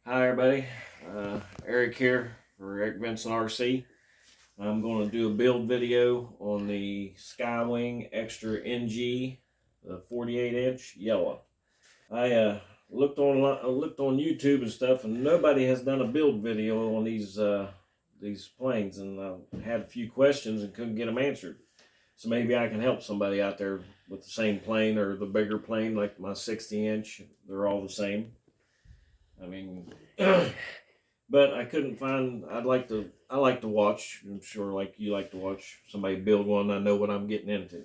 Hi everybody, Eric here for Eric Vincent RC. I'm going to do a build video on the Skywing Extra NG, the 48-inch yellow. I looked on YouTube and stuff, and nobody has done a build video on these planes, and I had a few questions and couldn't get them answered. So maybe I can help somebody out there with the same plane or the bigger plane, like my 60-inch. They're all the same. I mean, but I couldn't find. I like to watch. I'm sure, like you like to watch somebody build one. I know what I'm getting into.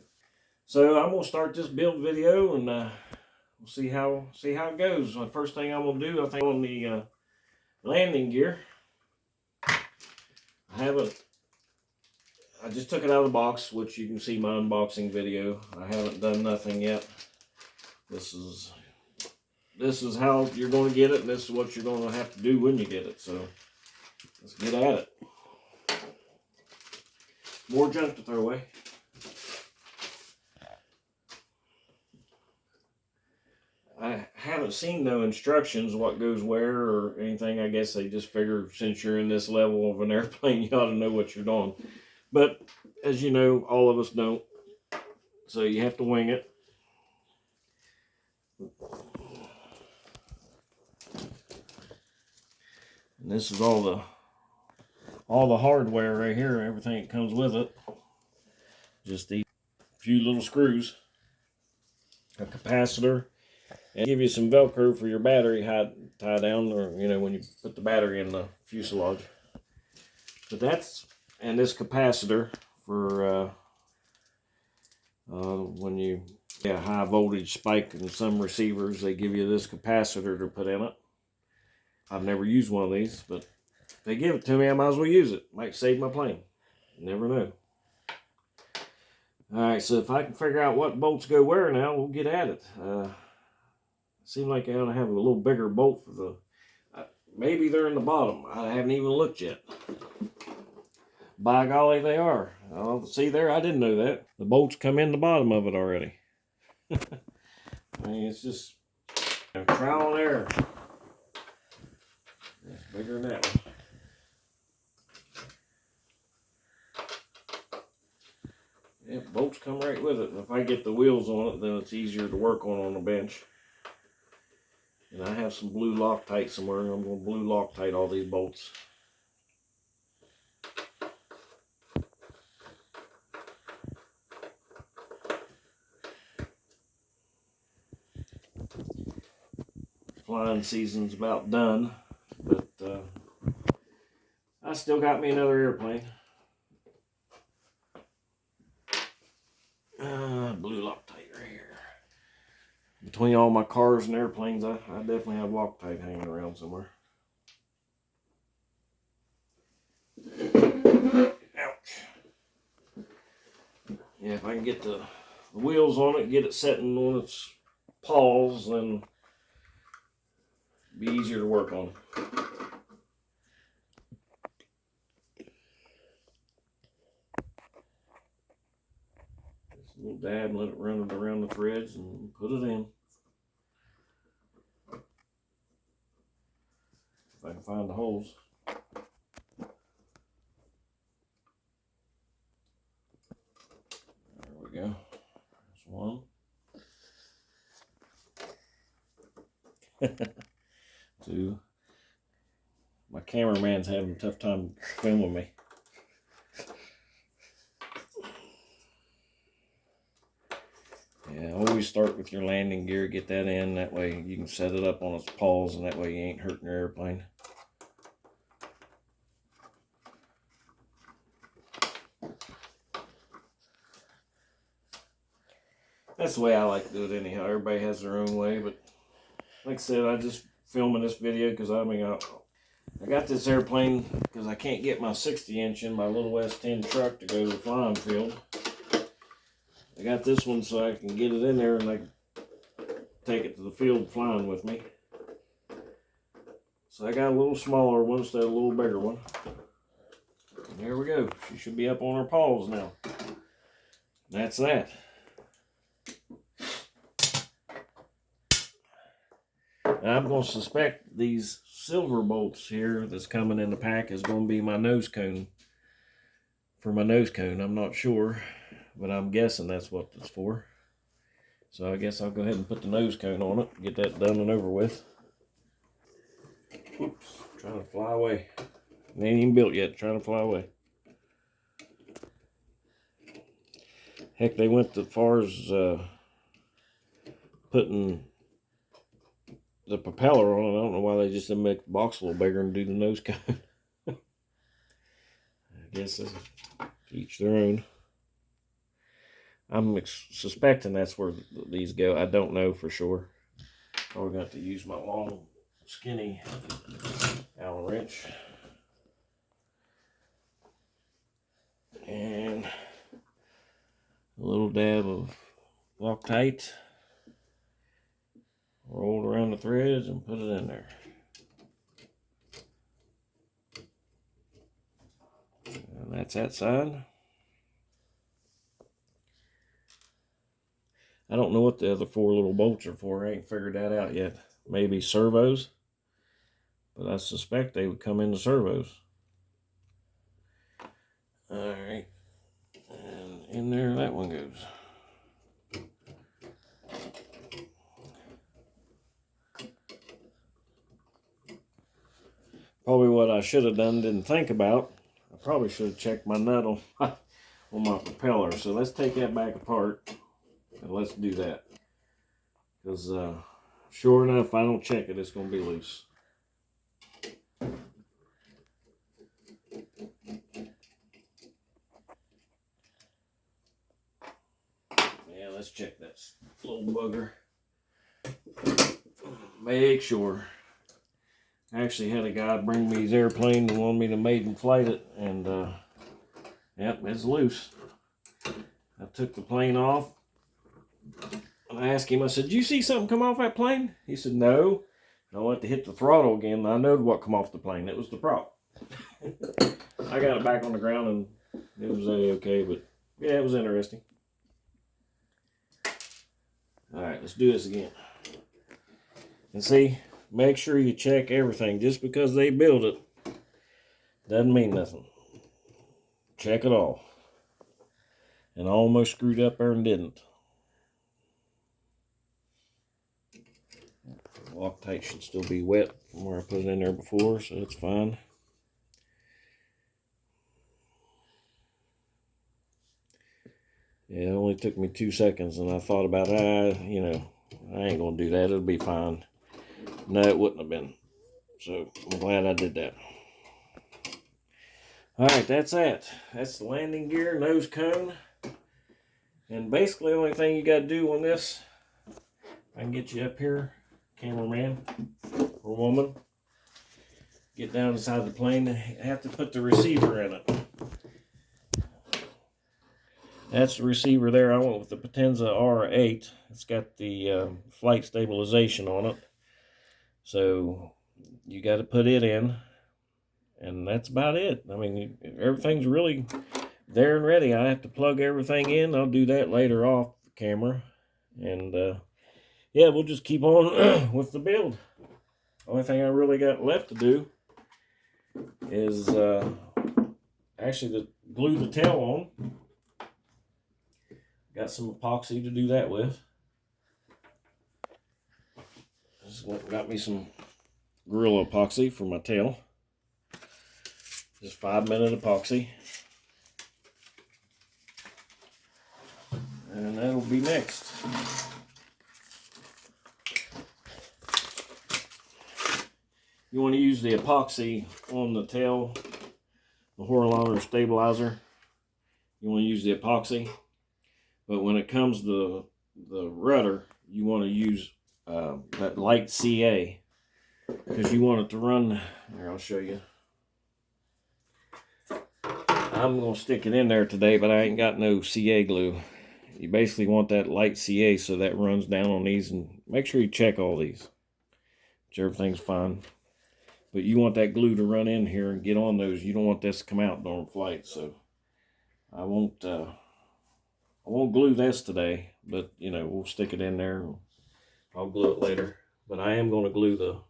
So I'm gonna start this build video, and we'll see how it goes. The first thing I'm gonna do, I think, on the landing gear. I just took it out of the box, which you can see my unboxing video. I haven't done nothing yet. This is how you're going to get it, and this is what you're going to have to do when you get it. So let's get at it. More junk to throw away. I haven't seen no instructions what goes where or anything. I guess they just figure since you're in this level of an airplane, you ought to know what you're doing. But as you know, all of us don't. So you have to wing it. And this is all the hardware right here, everything that comes with it. Just these few little screws, a capacitor, and give you some Velcro for your battery tie down, or when you put the battery in the fuselage. But and this capacitor for when you get a high voltage spike in some receivers, they give you this capacitor to put in it. I've never used one of these, but if they give it to me, I might as well use it. Might save my plane. You never know. Alright, so if I can figure out what bolts go where now, we'll get at it. Seems like I ought to have a little bigger bolt for the... maybe they're in the bottom. I haven't even looked yet. By golly, they are. Oh, see there? I didn't know that. The bolts come in the bottom of it already. I mean, it's just trial and error. It's bigger than that one. Yeah, bolts come right with it. And if I get the wheels on it, then it's easier to work on the bench. And I have some blue Loctite somewhere, and I'm going to blue Loctite all these bolts. Flying season's about done, but I still got me another airplane. Blue Loctite right here. Between all my cars and airplanes, I definitely have Loctite hanging around somewhere. Ouch. Yeah, if I can get the wheels on it, get it setting on its paws, then it'll be easier to work on. Just a little dab and let it run it around the threads and put it in. If I can find the holes. There we go. There's one. Two. My cameraman's having a tough time filming me. Yeah, always start with your landing gear, get that in, that way you can set it up on its paws, and that way you ain't hurting your airplane. That's the way I like to do it anyhow. Everybody has their own way, but like I said, I just filming this video because I got this airplane because I can't get my 60-inch in my little S10 truck to go to the flying field. I got this one so I can get it in there and I can take it to the field flying with me. So I got a little smaller one instead of a little bigger one. And there we go. She should be up on her paws now. That's that. Now, I'm going to suspect these silver bolts here that's coming in the pack is going to be my nose cone. For my nose cone, I'm not sure, but I'm guessing that's what it's for. So I guess I'll go ahead and put the nose cone on it, get that done and over with. Oops, trying to fly away. It ain't even built yet, trying to fly away. Heck, they went as far as putting the propeller on it. I don't know why they just didn't make the box a little bigger and do the nose cone. I guess this is each their own. I'm suspecting that's where these go. I don't know for sure. Probably got to use my long, skinny Allen wrench. And a little dab of Loctite. Roll around the threads and put it in there. And that's that side. I don't know what the other 4 little bolts are for. I ain't figured that out yet. Maybe servos. But I suspect they would come into servos. Alright. And in there that one goes. Probably what I should have done, didn't think about. I probably should have checked my nut on my propeller. So let's take that back apart. And let's do that. Because sure enough, if I don't check it, it's going to be loose. Yeah, let's check that little bugger. Make sure. I actually had a guy bring me his airplane and wanted me to maiden flight it. And yep, it's loose. I took the plane off. I asked him, I said, "Did you see something come off that plane?" He said, "No." And I went to hit the throttle again, and I knowed what come off the plane. It was the prop. I got it back on the ground, and it was okay, but yeah, it was interesting. All right, let's do this again. And see, make sure you check everything. Just because they build it doesn't mean nothing. Check it all. And I almost screwed up there and didn't. Loctite should still be wet from where I put it in there before, so it's fine. Yeah, it only took me 2 seconds, and I thought about, you know, I ain't gonna do that. It'll be fine. No, it wouldn't have been. So I'm glad I did that. All right, that's that. That's the landing gear, nose cone, and basically the only thing you got to do on this, I can get you up here, cameraman or woman. Get down inside the plane. I have to put the receiver in it. That's the receiver there. I went with the Potenza R8. It's got the flight stabilization on it. So you got to put it in. And that's about it. I mean, everything's really there and ready. I have to plug everything in. I'll do that later off the camera. And yeah, we'll just keep on with the build. Only thing I really got left to do is actually to glue the tail on. Got some epoxy to do that with. Just got me some Gorilla epoxy for my tail. Just 5-minute epoxy. And that'll be next. You want to use the epoxy on the tail, the horizontal stabilizer. You want to use the epoxy. But when it comes to the rudder, you want to use that light CA. Because you want it to run, here I'll show you. I'm going to stick it in there today, but I ain't got no CA glue. You basically want that light CA so that runs down on these, and make sure you check all these. So everything's fine. But you want that glue to run in here and get on those. You don't want this to come out during flight, so I won't glue this today, but you know, we'll stick it in there and I'll glue it later. But I am going to glue the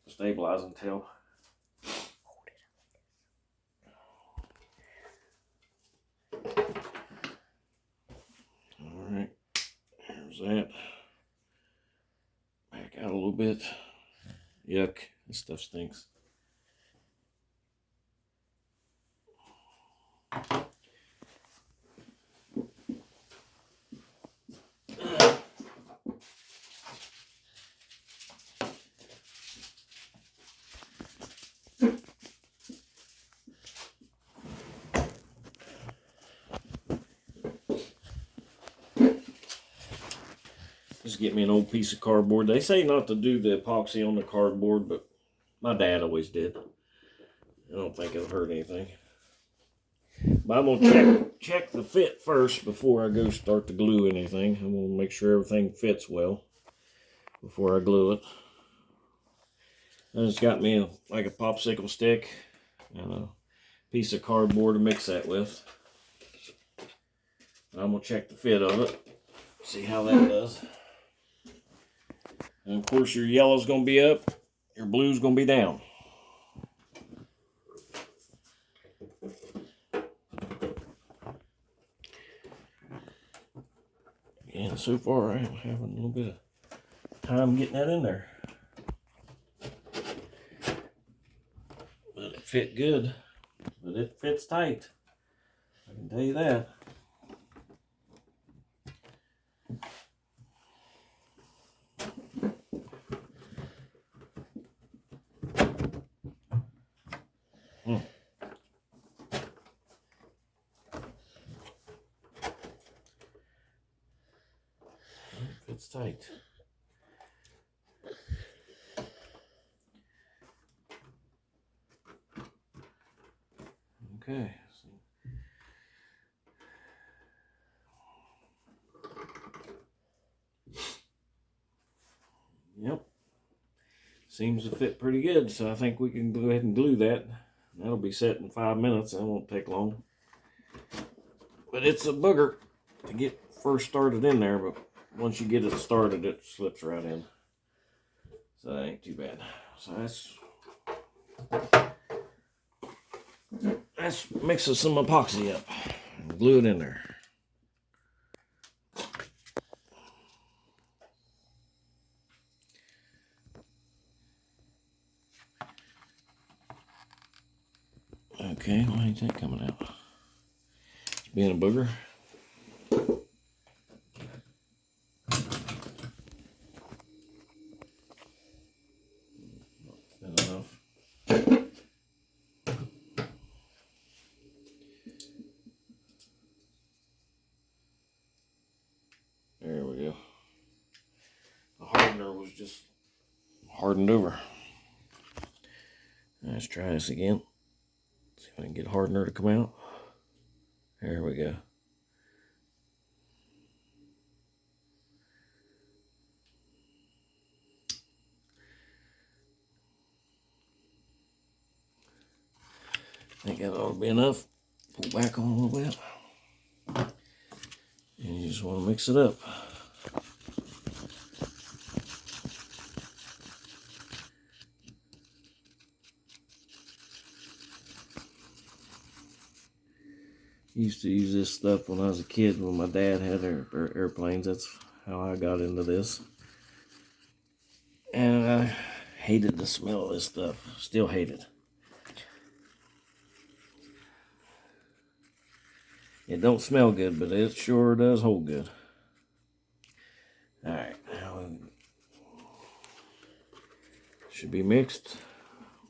stabilizing tail. Alright, there's that. Back out a little bit. Yuck, this stuff stinks. Just get me an old piece of cardboard. They say not to do the epoxy on the cardboard, but my dad always did. I don't think it'll hurt anything. But I'm gonna check the fit first before I go start to glue anything. I'm gonna make sure everything fits well before I glue it. I just got me like a popsicle stick and a piece of cardboard to mix that with. I'm gonna check the fit of it, see how that does. And of course your yellow's gonna be up, your blue's gonna be down. And so far I'm having a little bit of time getting that in there. But it fit good, but it fits tight. I can tell you that. Fits tight. Okay. Yep. Seems to fit pretty good, so I think we can go ahead and glue that. That'll be set in 5 minutes. That won't take long. But it's a booger to get first started in there, but once you get it started, it slips right in. So that ain't too bad. So let's mix some epoxy up and glue it in there. Okay, why ain't that coming out? It's being a booger. Not enough. There we go. The hardener was just hardened over. Let's try this again. See if I can get hardener to come out. There we go. I think that ought to be enough. Pull back on a little bit. And you just want to mix it up. Used to use this stuff when I was a kid when my dad had airplanes. That's how I got into this. And I hated the smell of this stuff. Still hate it. It don't smell good, but it sure does hold good. Alright, now should be mixed.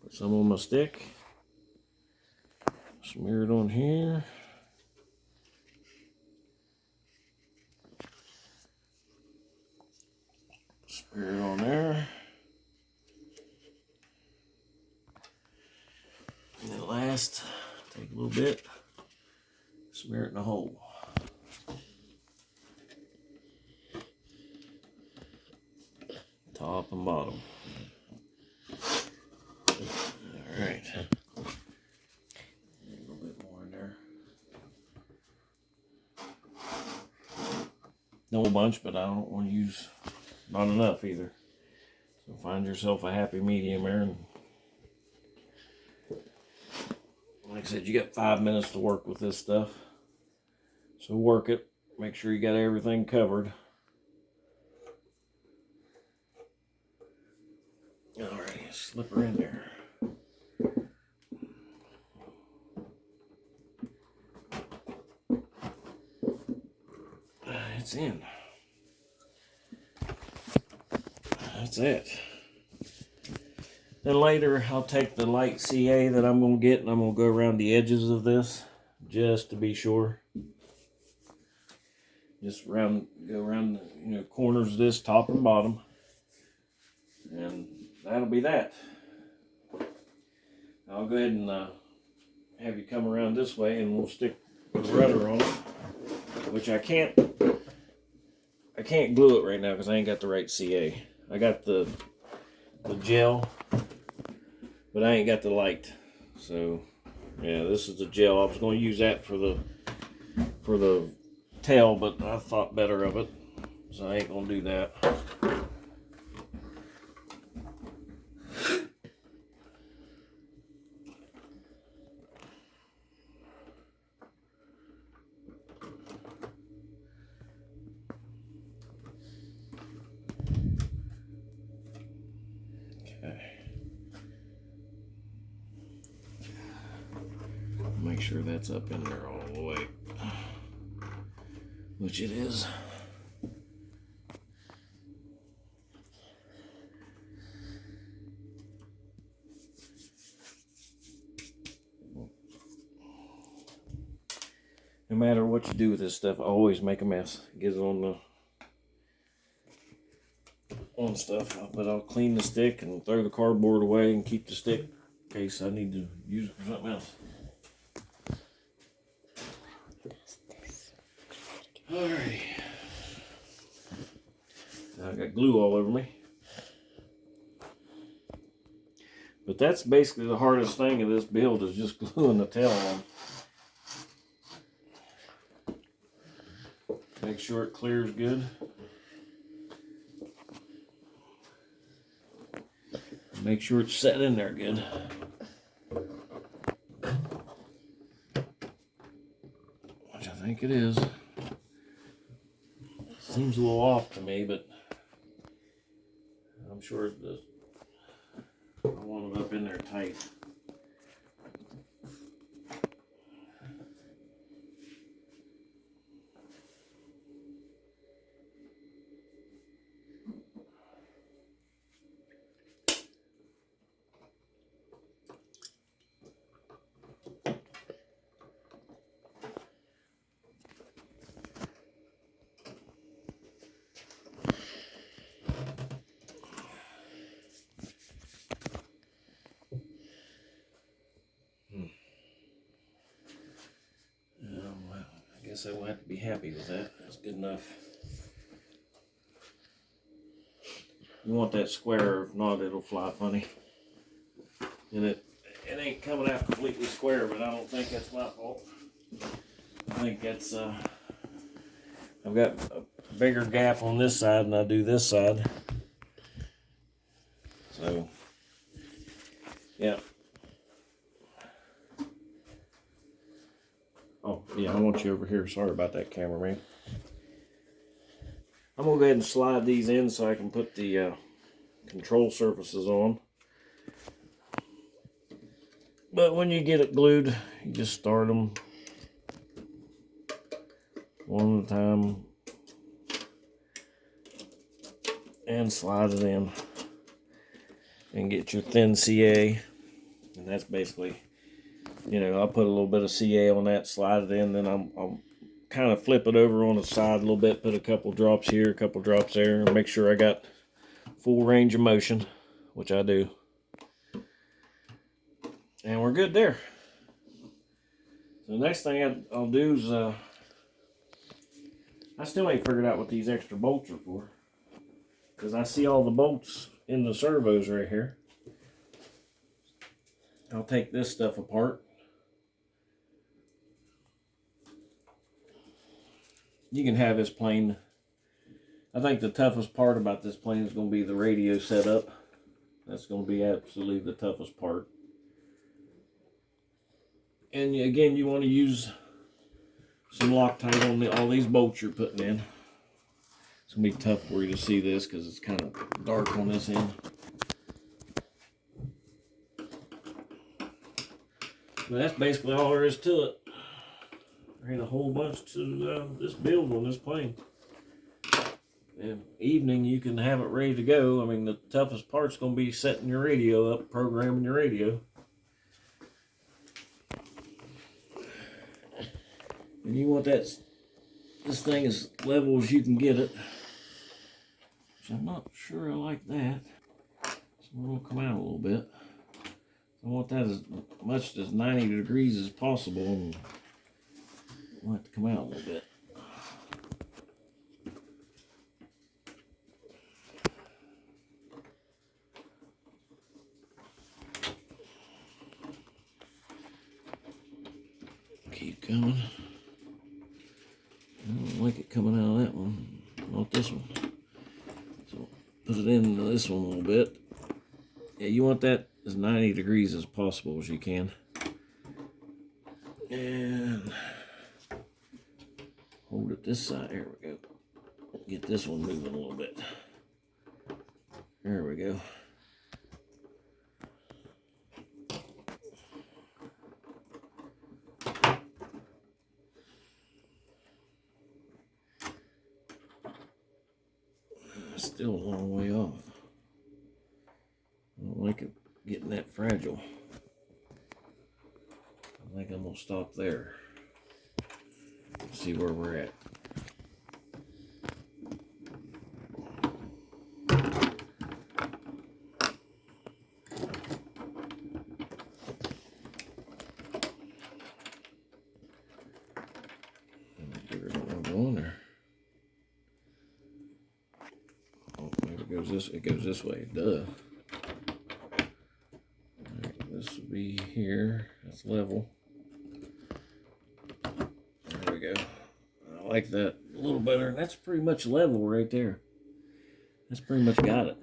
Put some on my stick. Smear it on here. Smear it on there. And then last, take a little bit, smear it in the hole. Top and bottom. Alright. A little bit more in there. No bunch, but I don't want to use not enough either. So find yourself a happy medium there. And like I said, you got 5 minutes to work with this stuff. So work it. Make sure you got everything covered. Alright, slip her in there. It's in. That's it. Then later I'll take the light CA that I'm going to get and I'm going to go around the edges of this just to be sure. Just go around the corners of this, top and bottom. And that'll be that. I'll go ahead and have you come around this way and we'll stick the rudder on it. Which I can't glue it right now because I ain't got the right CA. I got the gel, but I ain't got the light. So yeah, this is the gel. I was going to use that for the tail, but I thought better of it, so I ain't going to do that. Make sure that's up in there all the way, which it is. No matter what you do with this stuff, I always make a mess. Get it on stuff, but I'll clean the stick and throw the cardboard away and keep the stick in case I need to use it for something else. Alrighty. Now I got glue all over me. But that's basically the hardest thing of this build is just gluing the tail on. Make sure it clears good. Make sure it's set in there good. Which I think it is. Seems a little off to me, but I'm sure it does. I want it up in there tight. I guess I will have to be happy with that. That's good enough. You want that square, if not, it'll fly funny. And it ain't coming out completely square, but I don't think that's my fault. I think that's I've got a bigger gap on this side than I do this side. So yeah. Oh, yeah, I want you over here. Sorry about that, cameraman. I'm going to go ahead and slide these in so I can put the control surfaces on. But when you get it glued, you just start them one at a time and slide it in and get your thin CA. And that's basically, I'll put a little bit of CA on that, slide it in, then I'll kind of flip it over on the side a little bit, put a couple drops here, a couple drops there, and make sure I got full range of motion, which I do. And we're good there. So the next thing I'll do is, I still ain't figured out what these extra bolts are for, because I see all the bolts in the servos right here. I'll take this stuff apart. You can have this plain. I think the toughest part about this plane is going to be the radio setup. That's going to be absolutely the toughest part. And again, you want to use some Loctite on all these bolts you're putting in. It's going to be tough for you to see this because it's kind of dark on this end. But that's basically all there is to it. There ain't a whole bunch to this build on this plane. And evening you can have it ready to go. I mean, the toughest part's going to be setting your radio up, programming your radio. And you want this thing as level as you can get it. Which I'm not sure I like that. So we'll come out a little bit. I want that as much as 90 degrees as possible, and I want it to come out a little bit. Keep coming. I don't like it coming out of that one, not this one. So put it into this one a little bit. Yeah, you want that as 90 degrees as possible as you can. And hold it this side. There we go. Get this one moving a little bit. There we go. Still a long way off. I don't like it getting that fragile. I think I'm going to stop there. See where we're at. It goes this way, duh. Right, this will be here. That's level. There we go. I like that a little better. That's pretty much level right there. That's pretty much got it.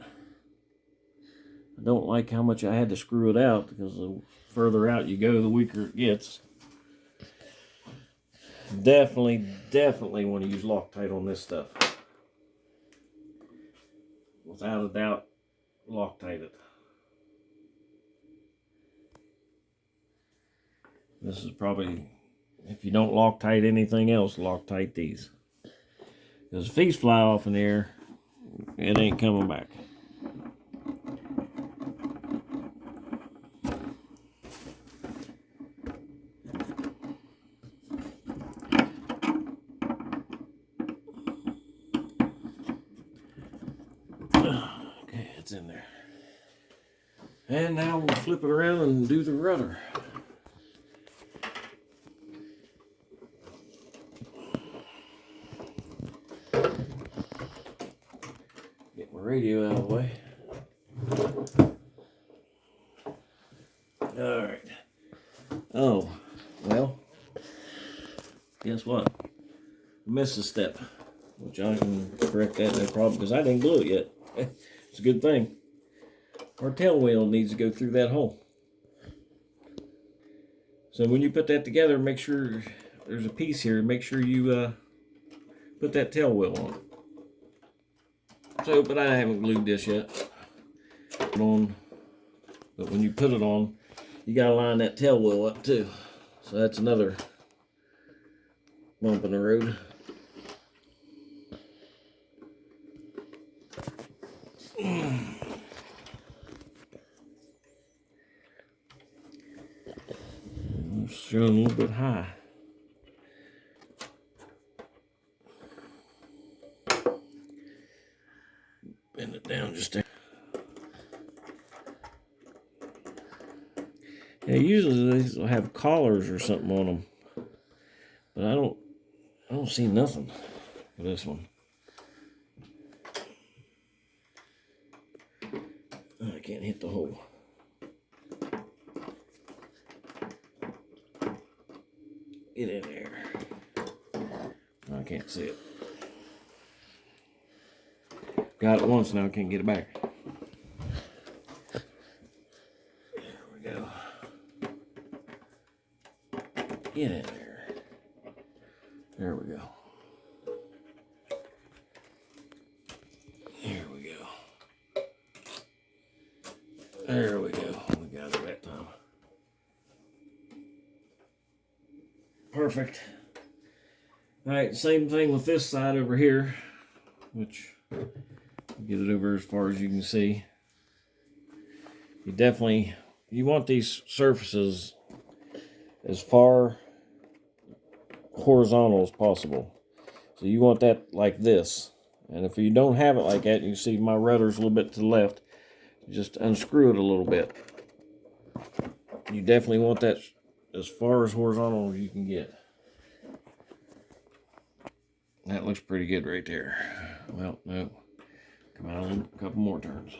I don't like how much I had to screw it out, because the further out you go, the weaker it gets. Definitely want to use Loctite on this stuff. Without a doubt, Loctite it. This is probably, if you don't Loctite anything else, Loctite these. Because if these fly off in the air, it ain't coming back. Okay, it's in there. And now we'll flip it around and do the rudder. Get my radio out of the way. Alright. Oh, well, guess what? I missed a step, which I can correct that no problem, because I didn't glue it yet. It's a good thing. Our tail wheel needs to go through that hole. So when you put that together, make sure there's a piece here. Make sure you put that tail wheel on. So, but I haven't glued this yet. But when you put it on, you gotta line that tail wheel up too. So that's another bump in the road. It's showing a little bit high. Bend it down just there. Yeah, usually these will have collars or something on them, but I don't see nothing for this one. I can't hit the hole. Get in there. I can't see it. Got it once, now I can't get it back. There we go. Get in there. There we go. There we go. There we go. We got it that time. Perfect. Alright, same thing with this side over here, which get it over as far as you can see. You want these surfaces as far horizontal as possible. So you want that like this. And if you don't have it like that, you see my rudder's a little bit to the left, just unscrew it a little bit. You definitely want that as far as horizontal as you can get. That looks pretty good right there. Well, no. Come out a couple more turns.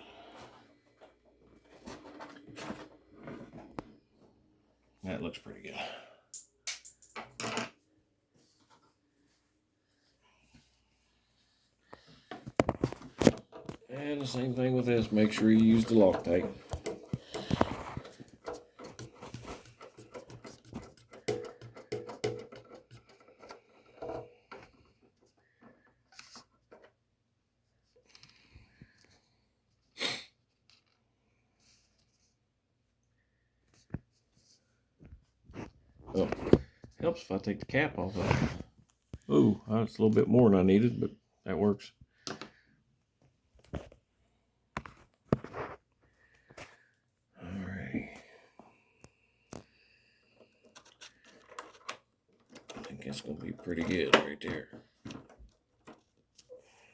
That looks pretty good. And the same thing with this. Make sure you use the Loctite. Oh, helps if I take the cap off of it. Oh, that's a little bit more than I needed, but that works. Alright. I think it's going to be pretty good right there.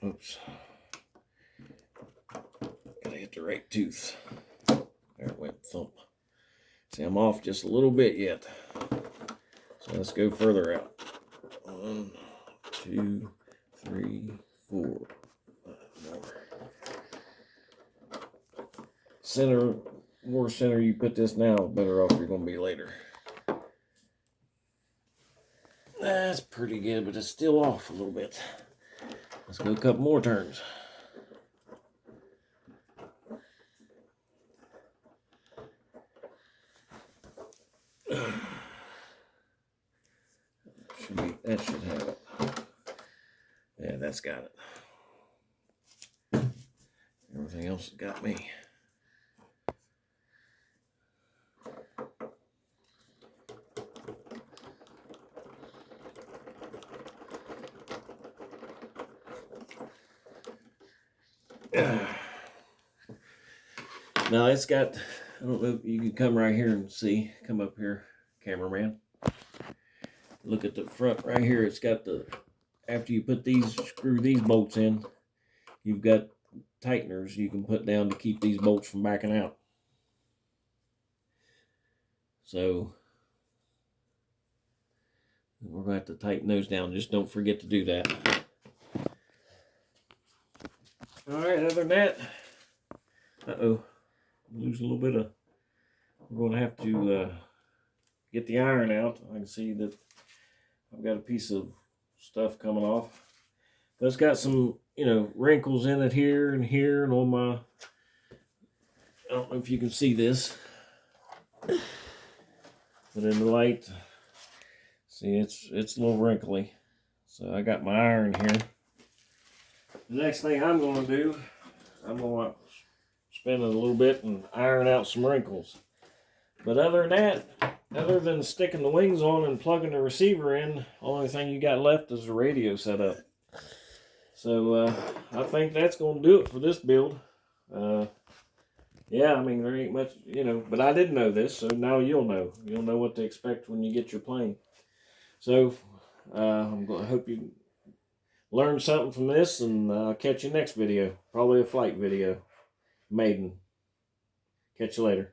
Oops. Gotta hit the right tooth. There it went, thump. See, I'm off just a little bit yet. So let's go further out. 1, 2, 3, 4. 5 more. More center you put this now, better off you're going to be later. That's pretty good, but it's still off a little bit. Let's go a couple more turns. That should have it. Yeah, that's got it. Everything else has got me. Now it's got, I don't know if you can come right here and see, come up here, cameraman. Look at the front right here. It's got the, after you put these, screw these bolts in, you've got tighteners you can put down to keep these bolts from backing out. So we're going to have to tighten those down. Just don't forget to do that. Alright, other than that, lose a little bit of, we're going to have to get the iron out. I can see that I've got a piece of stuff coming off. But it's got some, wrinkles in it here and on my, I don't know if you can see this. But in the light, see it's a little wrinkly. So I got my iron here. The next thing I'm going to do, I'm going to spin it a little bit and iron out some wrinkles. But other than that, other than sticking the wings on and plugging the receiver in, only thing you got left is the radio setup. So I think that's going to do it for this build. Yeah, I mean, there ain't much, but I didn't know this, so now you'll know. You'll know what to expect when you get your plane. So I'm going to hope you learned something from this, and I'll catch you next video. Probably a flight video. Maiden. Catch you later.